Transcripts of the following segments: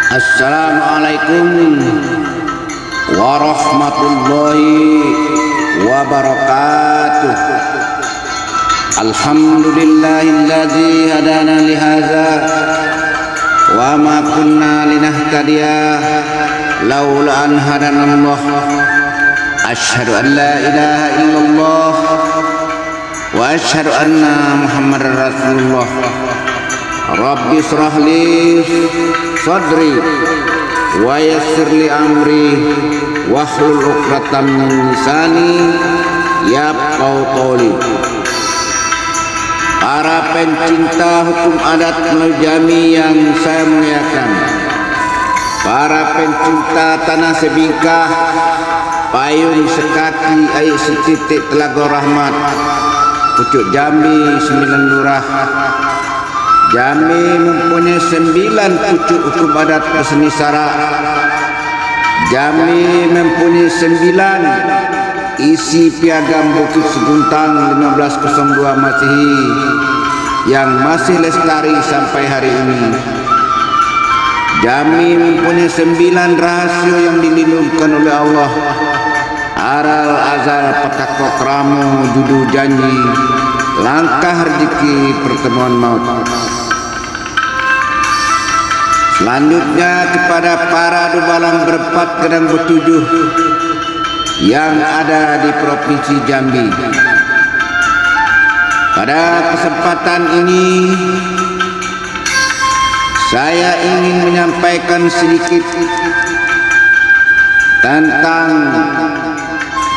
Assalamualaikum warahmatullahi wabarakatuh. Alhamdulillahilladzi hadana lihadza wa ma kunna linahtadiya laula an hadanallah. Asyhadu an la ilaha illallah wa asyhadu anna Muhammadar Rasulullah. Rabbi shrah li sadri wa yassir li amri wahlul 'uqdatam min lisani yafqahu qawli. Para pencinta hukum adat Jami yang saya muliakan, para pencinta tanah sebingkah, payung sekaki, air setitik Telaga Rahmat, pucuk Jambi 9 lurah. Jambi mempunyai 9 pucuk hukum adat berseni syarak. Jambi mempunyai 9 isi piagam Bukit Seguntang 1502 Masehi yang masih lestari sampai hari ini. Jambi mempunyai 9 rahasia yang dilindungkan oleh Allah. Aral azal petakok ramu judu janji, langkah rezeki pertemuan maut. Selanjutnya kepada para dubalang berempat gedang bertujuh yang ada di Provinsi Jambi. Pada kesempatan ini saya ingin menyampaikan sedikit tentang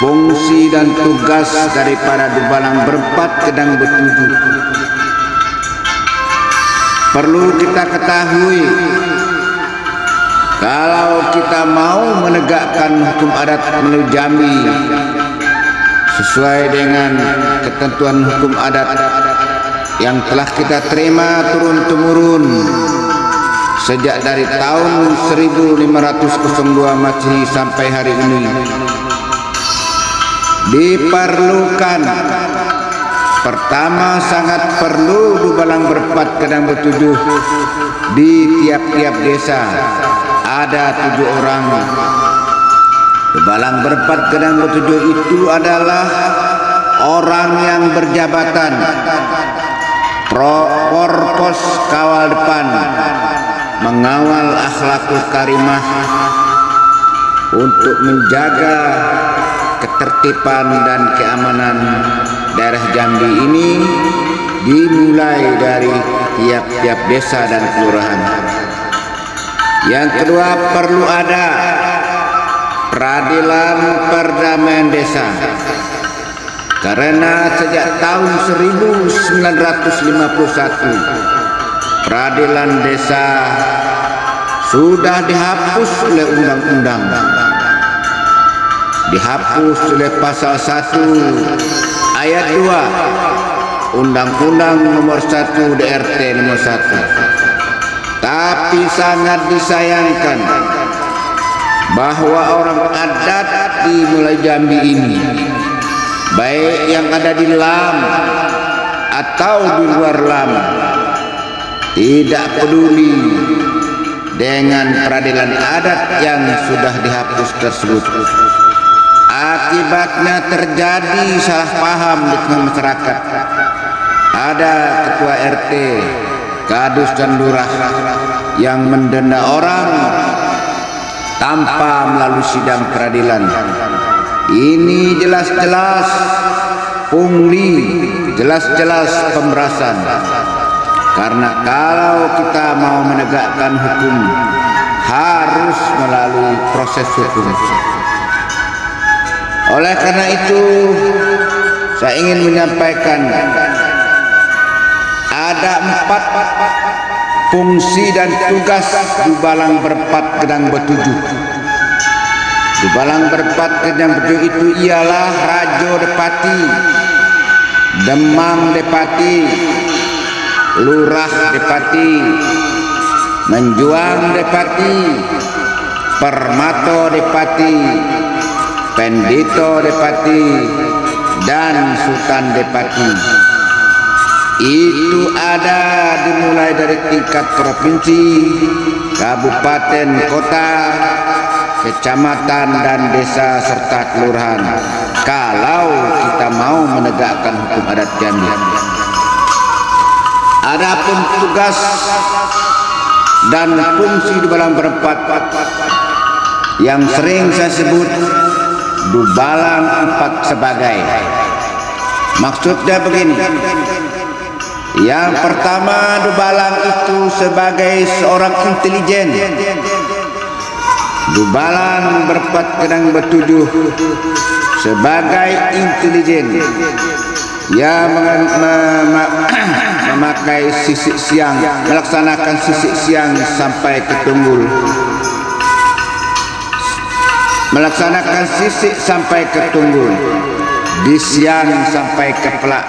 fungsi dan tugas dari para dubalang berempat gedang bertujuh. Perlu kita ketahui, kalau kita mau menegakkan hukum adat melalui Jambi sesuai dengan ketentuan hukum adat yang telah kita terima turun-temurun sejak dari tahun 1502 Masehi sampai hari ini, diperlukan, pertama, sangat perlu dubalang berempat gedang bertujuh di tiap-tiap desa ada 7 orang. Dubalang berempat gedang bertujuh itu adalah orang yang berjabatan Porpos kawal depan, mengawal akhlakul karimah untuk menjaga ketertiban dan keamanan daerah Jambi ini, dimulai dari tiap-tiap desa dan kelurahan. Yang kedua, perlu ada peradilan perdamaian desa, karena sejak tahun 1951 peradilan desa sudah dihapus oleh undang-undang, dihapus oleh pasal 1 ayat 2 Undang-Undang nomor 1 DRT nomor 1. Tapi sangat disayangkan bahwa orang adat di mulai Jambi ini, baik yang ada di Lam atau di luar Lam, tidak peduli dengan peradilan adat yang sudah dihapus tersebut. Akibatnya terjadi salah paham di tengah masyarakat. Ada ketua RT, kadus dan lurah yang mendenda orang tanpa melalui sidang peradilan. Ini jelas-jelas pungli, jelas-jelas pemerasan. Karena kalau kita mau menegakkan hukum, harus melalui proses hukum. Oleh karena itu, saya ingin menyampaikan ada 4 fungsi dan tugas dubalang berempat gedang bertujuh. Dubalang berempat gedang bertujuh itu ialah Rajo Depati, Demang Depati, Lurah Depati, Menjuang Depati, Permato Depati, Pendito Depati, dan Sultan Depati. Itu ada dimulai dari tingkat provinsi, kabupaten, kota, kecamatan dan desa serta kelurahan kalau kita mau menegakkan hukum adat Jambi. Adapun tugas dan fungsi Dubalang berempat yang sering saya sebut Dubalang empat sebagai. Maksudnya begini. Yang pertama, Dubalang itu sebagai seorang intelijen. Dubalang berempat kadang bertujuh sebagai intelijen yang memakai sisik siang, melaksanakan sisik siang sampai ke Tunggul, melaksanakan sisik sampai ke Tunggul, di siang sampai ke Pelak.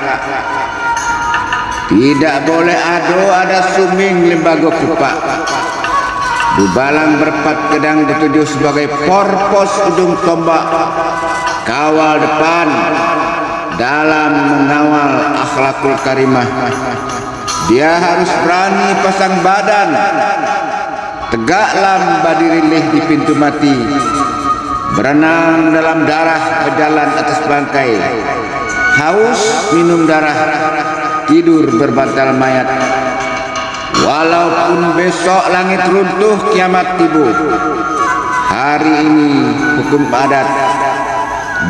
Tidak boleh ada suming lembaga kupak. Dubalang berempat kadang dituju sebagai porpos ujung tombak, kawal depan dalam mengawal akhlakul karimah. Dia harus berani pasang badan, tegak lam badirilih di pintu mati, berenang dalam darah, berjalan atas bangkai, haus minum darah, tidur berbantal mayat. Walaupun besok langit runtuh, kiamat tiba, hari ini hukum adat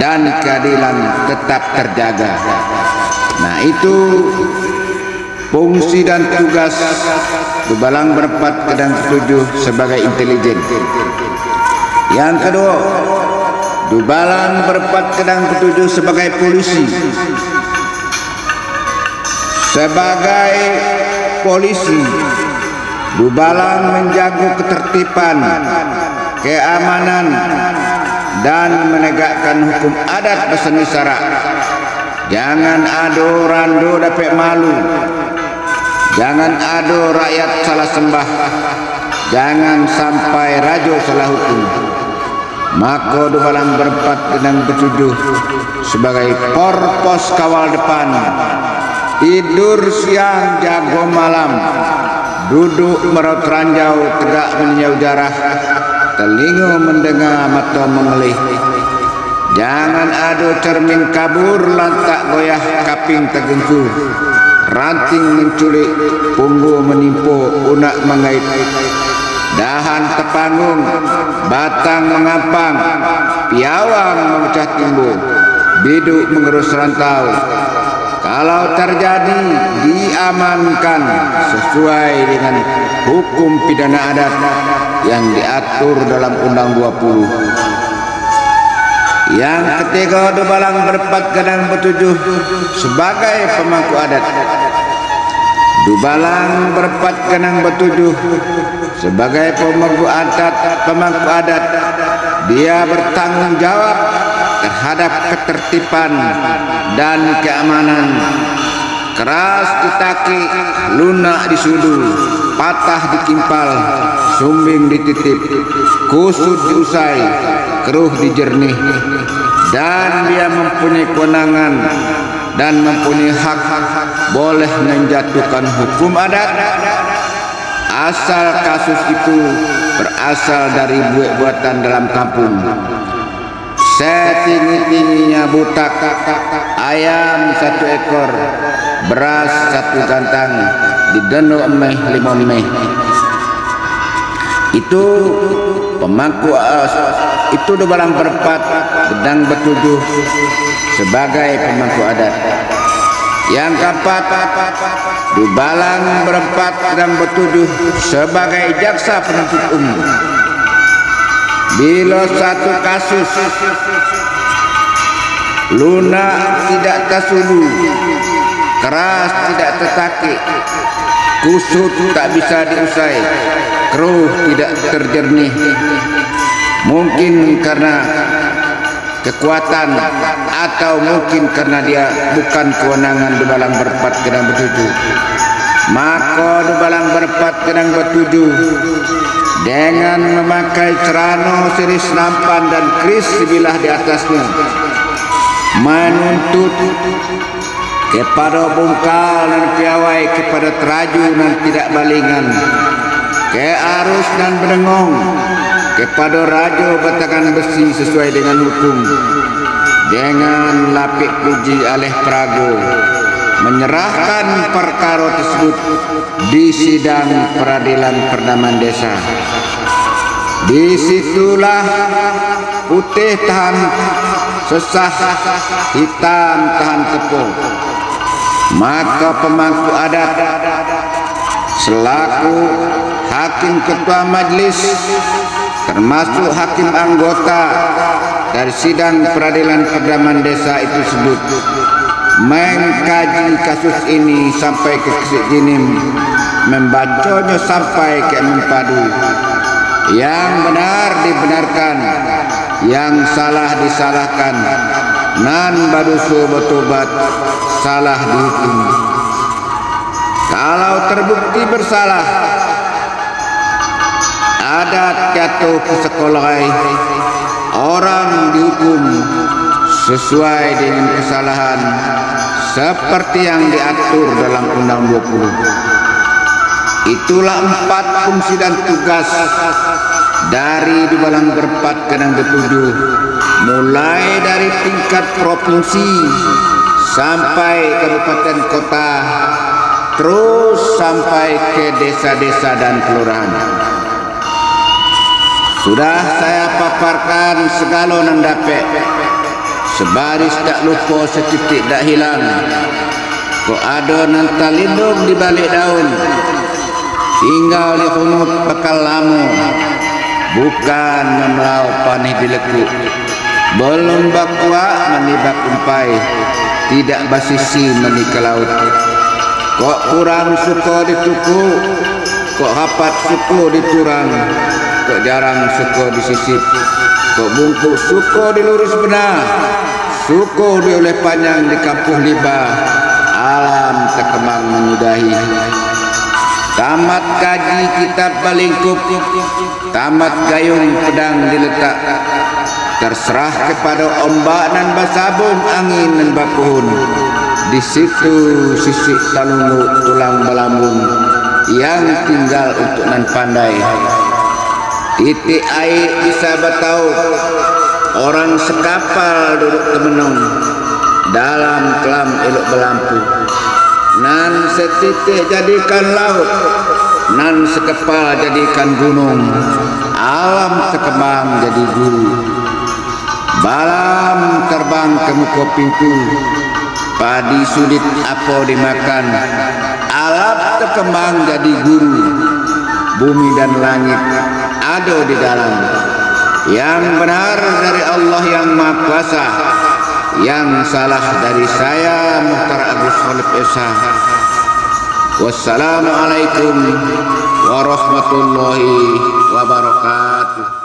dan keadilan tetap terjaga. Nah, itu fungsi dan tugas Dubalang berempat kadang ketujuh sebagai intelijen. Yang kedua, Dubalang berempat kadang ketujuh sebagai polisi. Sebagai polisi, Dubalang menjaga ketertiban, keamanan, dan menegakkan hukum adat berseni syarak. Jangan ada rando dapat malu, jangan ada rakyat salah sembah, jangan sampai raja salah hukum. Maka Dubalang berempat kadang bertujuh sebagai porpos kawal depan, tidur siang jago malam, duduk meraut ranjau tegak meninjau jarah, telinga mendengar mata mengelih. Jangan ada cermin kabur lantak goyah kaping tergengkur, ranting menculik punggu menimpo unak mengait, dahan terpanggung batang mengampang, piawang memecah timbul, biduk mengerus rantau. Kalau terjadi, diamankan sesuai dengan hukum pidana adat yang diatur dalam Undang 20. Yang ketiga, Dubalang berempat kadang bertujuh sebagai pemangku adat. Dubalang berempat kadang bertujuh sebagai pemangku adat. Dia bertanggung jawab terhadap ketertiban dan keamanan. Keras ditaki, lunak disudu, patah dikimpal, sumbing dititip, kusut diusai, keruh dijernih. Dan dia mempunyai kewenangan dan mempunyai hak boleh menjatuhkan hukum adat asal kasus itu berasal dari buatan dalam kampung. Setinggi-tingginya butak, ayam 1 ekor, beras 1 gantang, dideno emeh 5 meh. Itu pemangku itu Dubalang berempat sedang bertujuh sebagai pemangku adat. Yang keempat, Dubalang berempat sedang bertujuh sebagai jaksa penuntut umum. Bila satu kasus lunak tidak tersudu, keras tidak tertakik, kusut tak bisa diusai, keruh tidak terjernih, mungkin karena kekuatan atau mungkin karena dia bukan kewenangan Dubalang berempat kadang bertujuh, maka Dubalang berempat kadang bertujuh dengan memakai celana seris nampan dan keris sebilah di atasnya, menuntut kepada bungkal dan piawai, kepada teraju dan tidak balingan, ke arus dan berdengong kepada raja batakan besi sesuai dengan hukum, dengan lapik puji alih prago menyerahkan perkara tersebut di sidang peradilan Perdaman Desa. Disitulah putih tahan sesah, hitam tahan tepung. Maka pemangku adat selaku hakim ketua majlis termasuk hakim anggota dari sidang peradilan Perdaman Desa itu sebut mengkaji kasus ini sampai ke Jinim, membacanya sampai ke Mempadu. Yang benar dibenarkan, yang salah disalahkan, nan badusu bertobat, salah dihukum. Kalau terbukti bersalah, adat jatuh ke sekolah, orang dihukum sesuai dengan kesalahan seperti yang diatur dalam Undang 20. Itulah 4 fungsi dan tugas dari di Balang Berpat Kenang Ketujuh, mulai dari tingkat provinsi sampai kabupaten kota, terus sampai ke desa-desa dan kelurahan. Sudah saya paparkan segala nang dapet, sebaris tak lupa, setitik tak hilang. Kok ada nan talindung di balik daun, tinggal di hunut bekal lamu, bukan memelau panih dilekuk. Belum bakwa menibak umpai, tidak basisi menika laut. Kok kurang suka dituku, kok hapat suka diturang, kok jarang suka disisip, kok bungkuk suka dilurus benar, suka dioleh panjang di kampuh libah, alam terkemang menyudahi. Tamat kaji kitab balingkup, tamat gayung pedang diletak, terserah kepada ombak dan basabung angin dan bapuhun. Di situ sisik talungu tulang belambung yang tinggal untuk nan pandai. Titik air bisa bertahu, orang sekapal duduk temenung dalam kelam elok berlampu. Nan setitik jadikan laut, nan sekepal jadikan gunung, alam terkembang jadi guru. Balam terbang ke muka pintu, padi sulit apa dimakan, alam terkembang jadi guru. Bumi dan langit ada di dalam. Yang benar dari Allah yang Maha Kuasa, yang salah dari saya Muhtar Agus Khalif Esa. Wassalamualaikum warahmatullahi wabarakatuh.